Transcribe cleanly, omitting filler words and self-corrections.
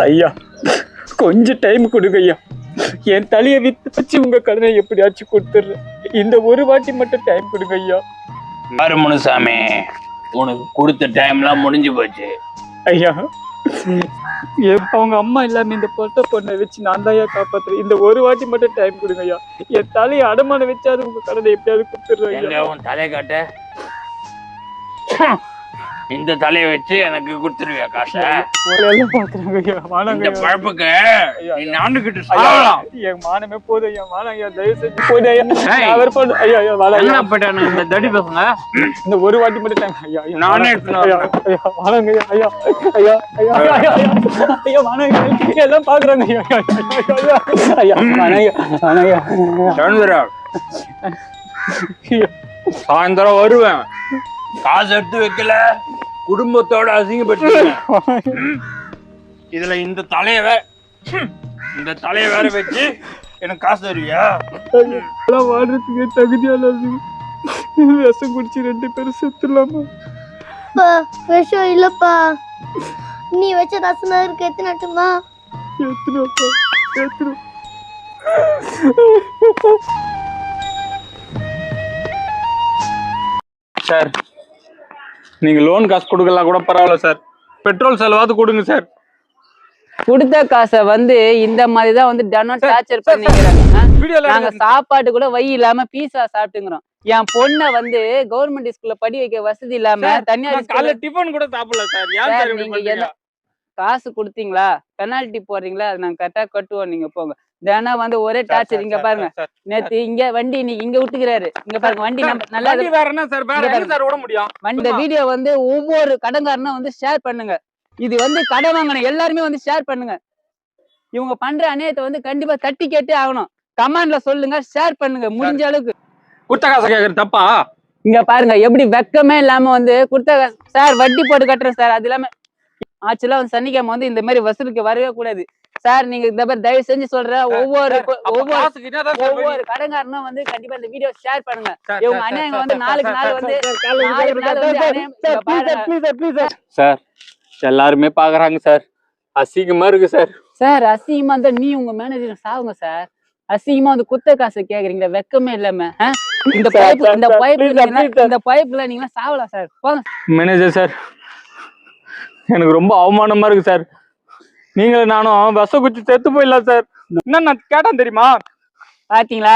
ஐயா கொஞ்சம் டைம் கொடுங்க ஐயா. என் தலையை வித்து வச்சு உங்க கடனை எப்படியாச்சும் கொடுத்துடுறேன். இந்த ஒரு வாட்டி மட்டும் டைம் கொடுங்க ஐயா. பாரு முனுசாமி, உனக்கு கொடுத்த டைம்லாம் முடிஞ்சு போச்சு ஐயா. அவங்க அம்மா இல்லாம இந்த பொண்ணை வச்சு நான் தான் ஐயா காப்பாத்துறேன். இந்த ஒரு வாட்டி மட்டும் டைம் கொடுங்க ஐயா. என் தலையை அடமான வச்சாது உங்க கடனை எப்படியாவது கொடுத்துடுறேன். உன் தலையை காட்ட, இந்த தலையை வச்சு எனக்கு கொடுத்துருவியா காசை? இந்த பழப்புக்கு நாண்டுகிட்டு சாகலாம். என் மானமே போதும் ஐயா. வாணம் ஐயா, தயவு செஞ்சு போதும் ஐயா. ஐயா ஐயா வாழ இந்த தடி பசங்க இந்த ஒரு வாட்டி மட்டும் டைம் ஐயா. நானே வாழங்க ஐயா. ஐயா ஐயா ஐயா ஐயா ஐயா வாணங்க எல்லாம் பாக்குறாங்க ஐயா. ஐயா வாணங்க வாணங்க சந்திரா, சாயந்தரம் வருவேன். காசு எடுத்து வைக்கல, குடும்பத்தோட அசிங்கப்பட்டு இதுல இந்த தலைய வேற வச்சு எனக்கு காசு தருவியா? வாழ்றதுக்கு தகுதியான விஷம் குடிச்சு 2 பேரும் செத்துலாமா? விஷம் இல்லப்பா, நீ வச்ச ரசனா இருக்கு. எத்தனட்டுமா? எத்தனப்பா எத்தனை? சார், நீங்க லோன் காசு கொடுக்கலாம் கூட பரவாயில்ல சார். பெட்ரோல் செலவாது கொடுங்க சார். கொடுத்த காசை இந்த மாதிரிதான் தினம் டார்ச்சர் பண்ணிக்கிறாங்க. நாங்க சாப்பாடு கூட வழி இல்லாம பீஸா சாப்பிட்டுங்கிறோம். என் பொண்ணை கவர்மெண்ட் ஸ்கூல்ல படி வைக்க வசதி இல்லாம தனியார் டிஃபன் கூட சாப்பிடல சார். நீங்க காசு கொடுத்தீங்களா, பெனால்டி போடுறீங்களா, அது நாங்க கரெக்டா கட்டுவோம். நீங்க போங்க. தினம் ஒரே டார்ச்சர். இங்க பாருங்க, நேத்து இங்க வண்டி இன்னைக்கு இங்க விட்டுக்கிறாரு. இங்க பாருங்க, வண்டி நல்லா இந்த வீடியோ ஒவ்வொரு கடன்காரனும் ஷேர் பண்ணுங்க. இது கடன் வாங்கணும் எல்லாருமே ஷேர் பண்ணுங்க. இவங்க பண்ற அநியாயத்தை கண்டிப்பா தட்டி கேட்டே ஆகணும். கமெண்ட்ல சொல்லுங்க, ஷேர் பண்ணுங்க முடிஞ்ச அளவுக்கு. குடுத்த காசை கேக்குறது தப்பா? இங்க பாருங்க, எப்படி வெக்கமே இல்லாம குடுத்த காசு சார் வட்டி போட்டு கட்டுறேன் சார். அது இல்லாம ஆக்சுவலா சனிக்கிழமை இந்த மாதிரி வசூலுக்கு வரவே கூடாது சார். நீங்க இந்த மாதிரி தயவு செஞ்சு சொல்ற ஒவ்வொரு கடன்காரனும் கண்டிப்பா இந்த வீடியோ ஷேர் பண்ணுங்க. இவங்க அநியாயம் நாளுக்கு நாள் சார் எல்லாருமே பாக்குறாங்க சார். அசிங்கமா இருக்கு சார். சார் அசிங்கமா இருந்தா நீ உங்க மேனேஜர் சாவுங்க சார். அசிங்கமா குத்த காசை கேக்குறீங்களா வெக்கமே இல்லாம? இந்த பைப்ல நீங்க சாவலாம் சார். போங்க மேனேஜர் சார், எனக்கு ரொம்ப அவமானமா இருக்கு சார். நீங்களும் நானும் விஷ குச்சி செத்து போயிடலாம் சார். என்ன நான் கேட்டேன் தெரியுமா? பாத்தீங்களா?